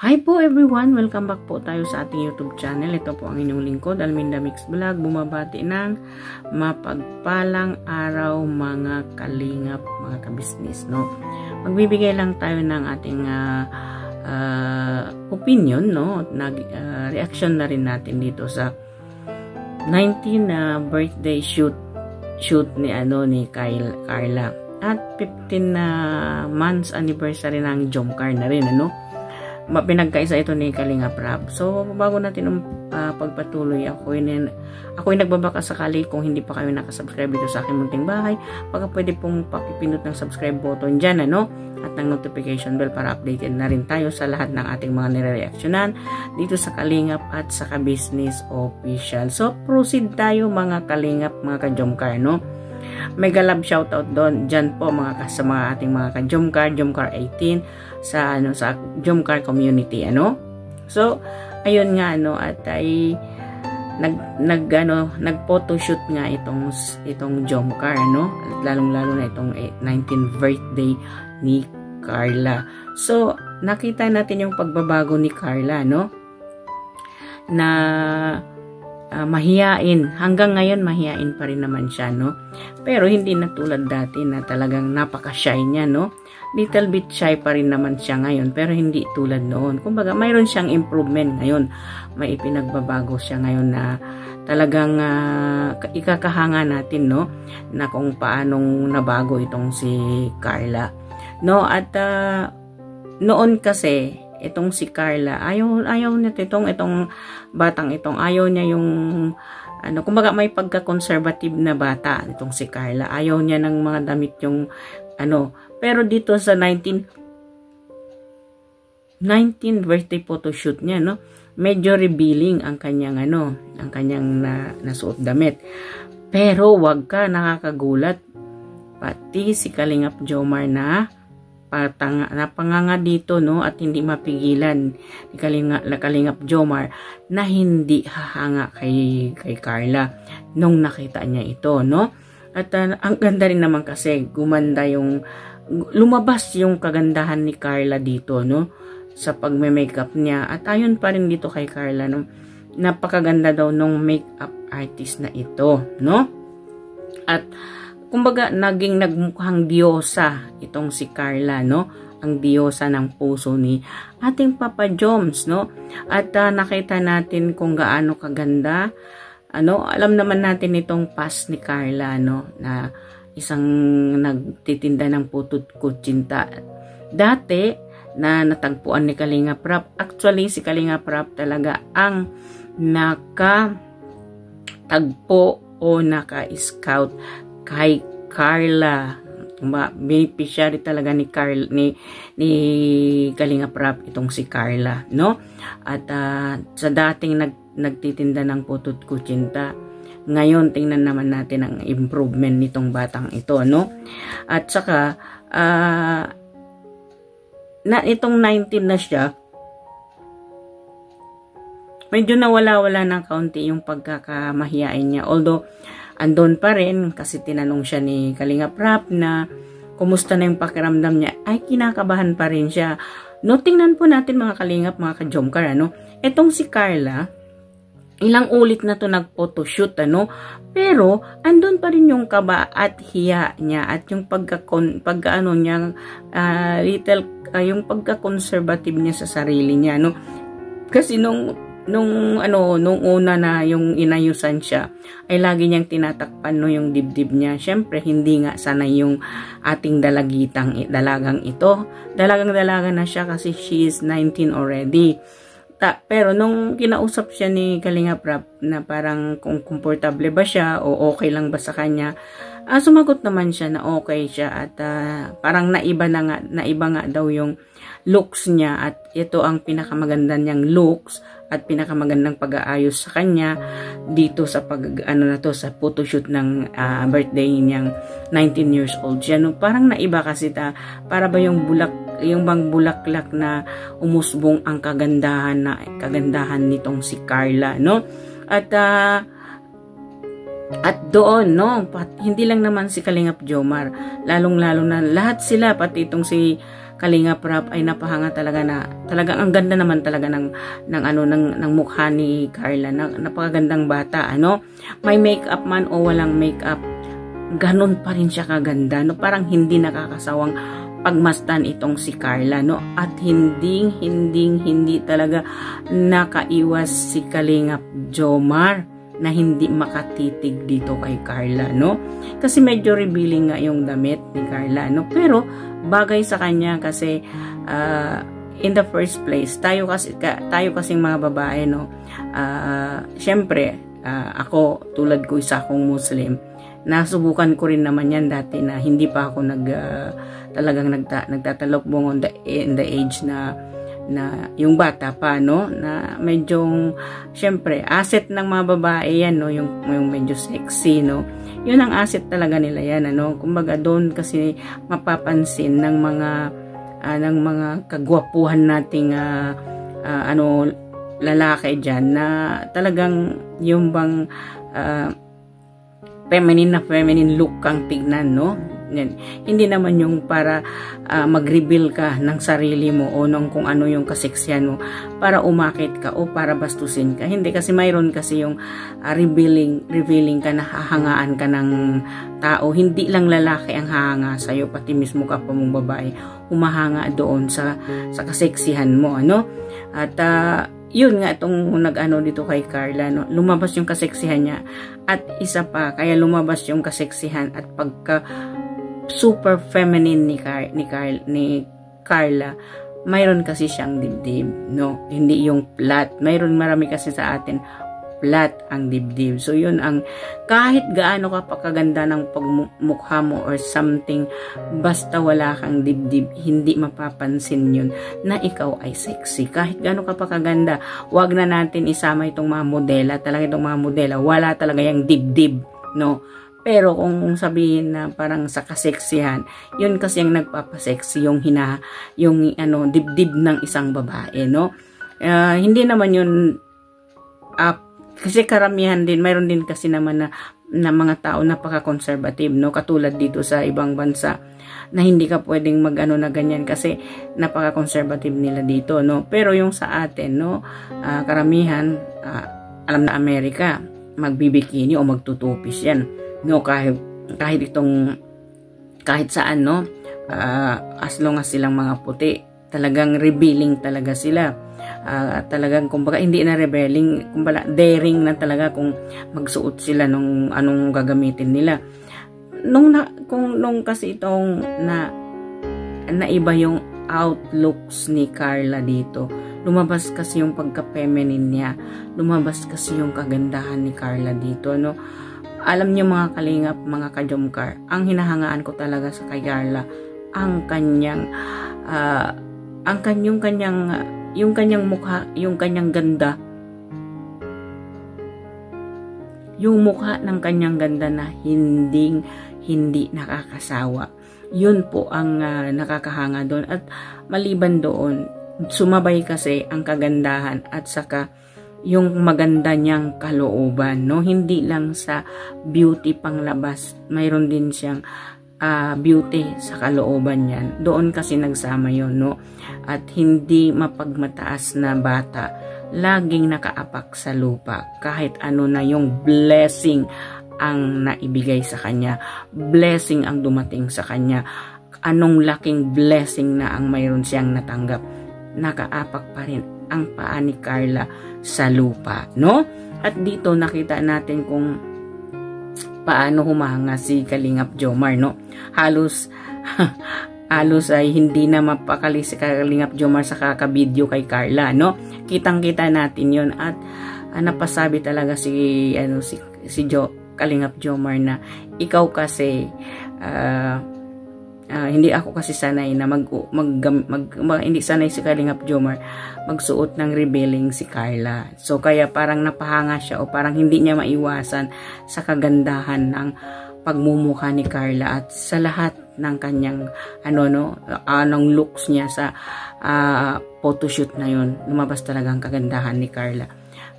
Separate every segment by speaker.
Speaker 1: Hi po everyone! Welcome back po tayo sa ating YouTube channel. Ito po ang inyong lingkod, Alminda Mix Vlog. Bumabati ng mapagpalang araw mga kalingap, mga kabisnes. No? Magbibigay lang tayo ng ating opinion, no? Reaction na rin natin dito sa 19 birthday shoot ni Carla. At 15 months anniversary ng Jomcar na rin, ano? Pinagkaisa ito ni Kalinga Prab. So, bago natin pagpatuloy, ako'y nagbabaka sakali kung hindi pa kayo nakasubscribe dito sa aking munting bahay. Baka pwede pong pakipindot ng subscribe button dyan, ano? At ng notification bell para updated na rin tayo sa lahat ng ating mga nire-reactionan dito sa Kalingap at sa Ka-Business Official. So, proceed tayo mga Kalingap, mga ka-Jomcar, no? Mega love shoutout doon dyan po sa mga ating mga ka-Jomcar 18 sa Jomcar community, ano. So ayun nga, ano, at ay nag photoshoot nga itong Jomcar, ano, at lalong-lalo na itong 19th birthday ni Carla. So nakita natin yung pagbabago ni Carla, no, na mahiyain. Hanggang ngayon, mahiyain pa rin naman siya, no? Pero hindi na tulad dati na talagang napaka-shy niya, no? Little bit shy pa rin naman siya ngayon, pero hindi tulad noon. Kumbaga, mayroon siyang improvement ngayon. May ipinagbabago siya ngayon na talagang ikakahanga natin, no? Na kung paanong nabago itong si Carla. No? At noon kasi, itong si Carla, ayaw niya itong batang itong, ayaw niya yung ano, kumbaga may pagka-conservative na bata itong si Carla. Ayaw niya ng mga damit yung ano, pero dito sa 19 birthday photoshoot niya, no, medyo revealing ang kanyang nasuot damit. Pero wag ka nakakagulat, pati si Kalingap Jomar na panganga dito, no, at hindi mapigilan ni Kalingap Jomar na hindi hahanga kay Carla nung nakita niya ito, no. At ang ganda rin naman kasi lumabas yung kagandahan ni Carla dito, no, sa pagme-makeup niya. At ayon pa rin dito kay Carla, no, napakaganda daw nung makeup artist na ito, no. At kumbaga, naging nagmukhang diyosa itong si Carla, no? Ang diyosa ng puso ni ating Papa Joms, no? At nakita natin kung gaano kaganda. Ano, alam naman natin itong past ni Carla, no? Na isang nagtitinda ng putot kutsinta. Dati, na natagpuan ni Kalinga Prab. Actually, si Kalinga Prab talaga ang nakatagpo o naka-scout kay Carla. Beneficiary talaga ni Kalinga Prab itong si Carla, no? At sa dating nagtitinda ng putot kutsinta, ngayon tingnan naman natin ang improvement nitong batang ito, no? At saka na itong 19 na siya, medyo nawala-wala ng kaunti yung pagkakamahiyain niya. Although, andon pa rin kasi tinanong siya ni Kalinga Prab na kumusta na yung pakiramdam niya, ay kinakabahan pa rin siya. No, tingnan po natin mga Kalingap, mga ka-Jomcar, ano. Etong si Carla, ilang ulit na to nag-photoshoot, ano. Pero, andun pa rin yung kaba at hiya niya at yung yung pagka-conservative niya sa sarili niya, no. Kasi nung una na yung inayusan siya, ay lagi niyang tinatakpan, no, yung dibdib niya. Syempre, hindi nga sanay yung ating dalagang ito. Dalagang-dalaga na siya kasi she is 19 already. Pero nung kinausap siya ni Kalinga Prab na parang kung komportable ba siya o okay lang ba sa kanya, sumagot naman siya na okay siya at parang naiba nga daw yung looks niya at ito ang pinakamaganda niyang looks at pinakamagandang pag-aayos sa kanya dito sa sa photoshoot ng birthday niyang 19 years old siya, no. Parang naiba kasi para ba yung bang bulaklak na umusbong ang kagandahan nitong si Carla, no. At doon, no, hindi lang naman si Kalingap Jomar, lalong-lalo na lahat sila, pati itong si Kalinga Prab ay napahanga talaga na talagang ang ganda naman talaga ng mukha ni Carla. Napakagandang bata, ano? May makeup man o walang makeup, ganun pa rin siya kaganda, no? Parang hindi nakakasawang pagmasdan itong si Carla, no? At hindi talaga nakaiwas si Kalingap Jomar na hindi makatitig dito kay Carla, no? Kasi medyo revealing nga yung damit ni Carla, no? Pero bagay sa kanya kasi in the first place, tayo kasing mga babae, no? Syempre, ako tulad ko, isa akong Muslim. Nasubukan ko rin naman yan dati na hindi pa ako talagang nagtatalokbong in the age na yung bata pa, no, na medyo syempre asset ng mga babae yan, no, yung medyo sexy, no, yun ang asset talaga nila yan, ano. Kumbaga doon kasi mapapansin ng mga kagwapuhan nating lalaki dyan na talagang yung bang feminine look kang tignan, no. Yan. Hindi naman yung para mag-reveal ka ng sarili mo o ng kung ano yung kaseksyan mo para umakit ka o para bastusin ka. Hindi, kasi mayroon kasi yung revealing ka na hahangaan ka ng tao. Hindi lang lalaki ang hahanga sa'yo, pati mismo ka pa mong babae humahanga doon sa kaseksihan mo, ano. At yun nga itong nag-ano dito kay Carla, no, lumabas yung kaseksihan niya. At isa pa, kaya lumabas yung kaseksihan at pagka super feminine ni Carla, mayroon kasi siyang dibdib, no? Hindi yung flat. Marami kasi sa atin flat ang dibdib. So yun ang, kahit gaano ka pa kaganda ng pagmukha mo or something, basta wala kang dibdib, hindi mapapansin yun na ikaw ay sexy. Kahit gaano ka pa kaganda, wag na natin isama itong mga modela. Talaga itong mga modela, wala talaga yung dibdib, no? Pero kung sabihin na parang sa kaseksihan, yun kasi ang nagpapasexy, yung dibdib ng isang babae, no? Hindi naman yun kasi karamihan din, mayroon din kasi naman na mga tao napaka-conservative, no? Katulad dito sa ibang bansa na hindi ka pwedeng mag-ano na ganyan kasi napaka-conservative nila dito, no? Pero yung sa atin, no, karamihan, alam na Amerika, magbibikini o magtutupis yan, no? Kahit saan, no? As long as silang mga puti, talagang revealing talaga sila. Talagang kumbaga hindi na rebelling, kumbaga daring na talaga kung magsuot sila nung anong gagamitin nila. Nung kasi itong na iba yung outlooks ni Carla dito. Lumabas kasi yung pagka-feminine niya. Lumabas kasi yung kagandahan ni Carla dito, no? Alam niyo mga kalingap, mga kajomkar, ang hinahangaan ko talaga sa kay Carla, ang kanyang mukha, yung kanyang ganda. Yung mukha ng kanyang ganda na hindi nakakasawa. Yun po ang nakakahanga doon. At maliban doon, sumabay kasi ang kagandahan at saka yung maganda niyang kalooban, no? Hindi lang sa beauty panglabas, mayroon din siyang beauty sa kalooban niyan. Doon kasi nagsama yon, no? At hindi mapagmataas na bata, laging nakaapak sa lupa kahit ano na yung blessing ang naibigay sa kanya, blessing ang dumating sa kanya, anong laking blessing na ang mayroon siyang natanggap, nakaapak pa rin ang paa ni Carla sa lupa, no? At dito nakita natin kung paano humanga si Kalingap Jomar, no? Halos ay hindi na mapakali si Kalingap Jomar sa kakabidyo kay Carla, no? Kitang-kita natin 'yon at napasabi talaga si Kalingap Jomar na ikaw kasi hindi ako kasi sanay na hindi sanay si Kalingap Jomar magsuot ng revealing si Carla. So kaya parang napahanga siya o parang hindi niya maiwasan sa kagandahan ng pagmumukha ni Carla at sa lahat ng kanyang anong looks niya sa photoshoot na yun. Lumabas talaga ang kagandahan ni Carla.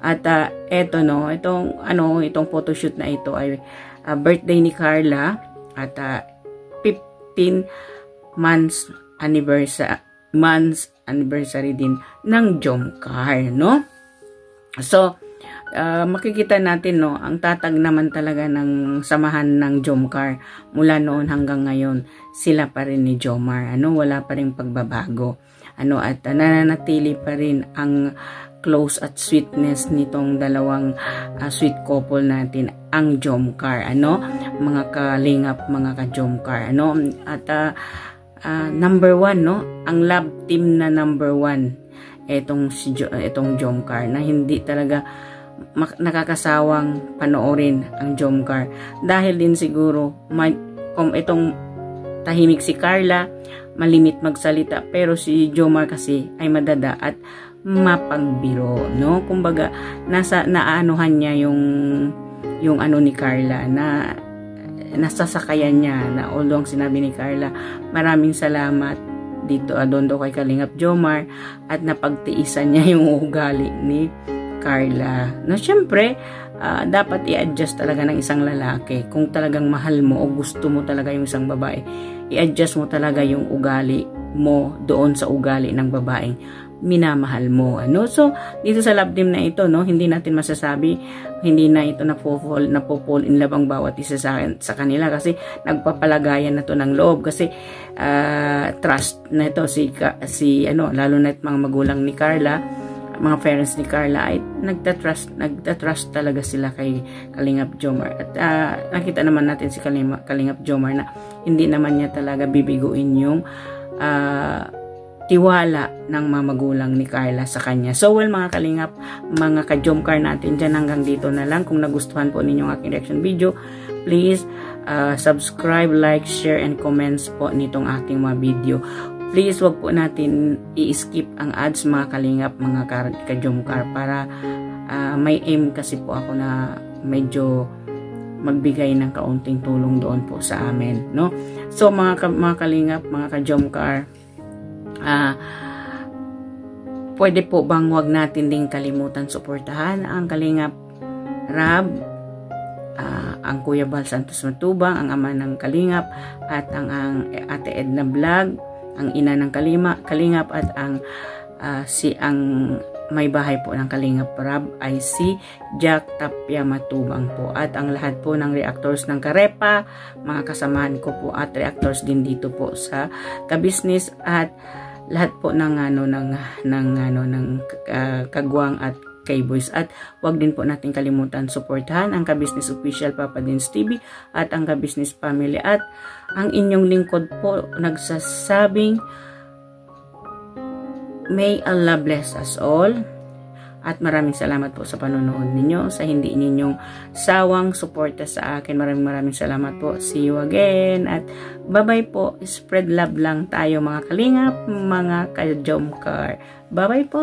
Speaker 1: At itong photoshoot na ito ay birthday ni Carla at 15 months months anniversary din ng Jomcar, no? So, makikita natin, no, ang tatag naman talaga ng samahan ng Jomcar mula noon hanggang ngayon, sila pa rin ni Jomar, ano, wala pa rin pagbabago, ano, at nananatili pa rin ang close at sweetness nitong dalawang sweet couple natin, ang Jomcar, ano, mga kalingap, mga ka-Jomcar, ano, at number 1, no, ang love team na number 1, itong Jomcar, na hindi talaga nakakasawang panoorin ang Jomcar, dahil din siguro kung itong tahimik si Carla, malimit magsalita, pero si Jomar kasi ay madada at mapangbiro, no? Kumbaga naaanuhan niya yung ano ni Carla, na nasasakayan niya, na although sinabi ni Carla, maraming salamat dito doon daw kay Kalingap Jomar, at napagtiisan niya yung ugali ni Carla. No, syempre, dapat i-adjust talaga ng isang lalaki. Kung talagang mahal mo o gusto mo talaga yung isang babae, i-adjust mo talaga yung ugali mo doon sa ugali ng babaeng minamahal mo, ano. So dito sa love team na ito, no, hindi natin masasabi, hindi na ito napofall in love ang bawat isa sa kanila, kasi nagpapalagayan na to ng loob, kasi trust na ito si ano, lalo na mga magulang ni Carla, mga parents ni Carla ay nagtatrust talaga sila kay Kalingap Jomar, at nakita naman natin si Kalingap Jomar na hindi naman niya talaga bibiguin yung tiwala ng mga magulang ni Carla sa kanya. So well, mga Kalingap, mga ka-Jomcar natin dyan, hanggang dito na lang. Kung nagustuhan po ninyo ang aking reaction video, please subscribe, like, share, and comments po nitong aking mga video. Please wag po natin i-skip ang ads, mga Kalingap, mga ka-Jomcar, para may aim kasi po ako na medyo magbigay ng kaunting tulong doon po sa amin, no? So mga Kalingap, mga ka-Jomcar, pwede po bang wag natin ding kalimutan suportahan ang Kalingap Rab, ang Kuya Bal Santos Matubang, ang ama ng Kalingap, at ang Ate Edna Vlog, ang ina ng Kalingap, at ang may bahay po ng Kalingap Rab ay si Jack Tapia Matubang po, at ang lahat po ng reactors ng Karepa, mga kasamahan ko po, at reactors din dito po sa Kabisnes, at lahat po ng Kagwang at K-Boys. At wag din po natin kalimutan suportahan ang Kabisnes Official Papa Dins TV at ang Kabisnes Family, at ang inyong lingkod po nagsasabing may Allah bless us all. At maraming salamat po sa panonood ninyo, sa hindi ninyong sawang suporta sa akin. Maraming salamat po. See you again. At bye-bye po. Spread love lang tayo, mga Kalingap, mga ka-Jomcar. Bye-bye po.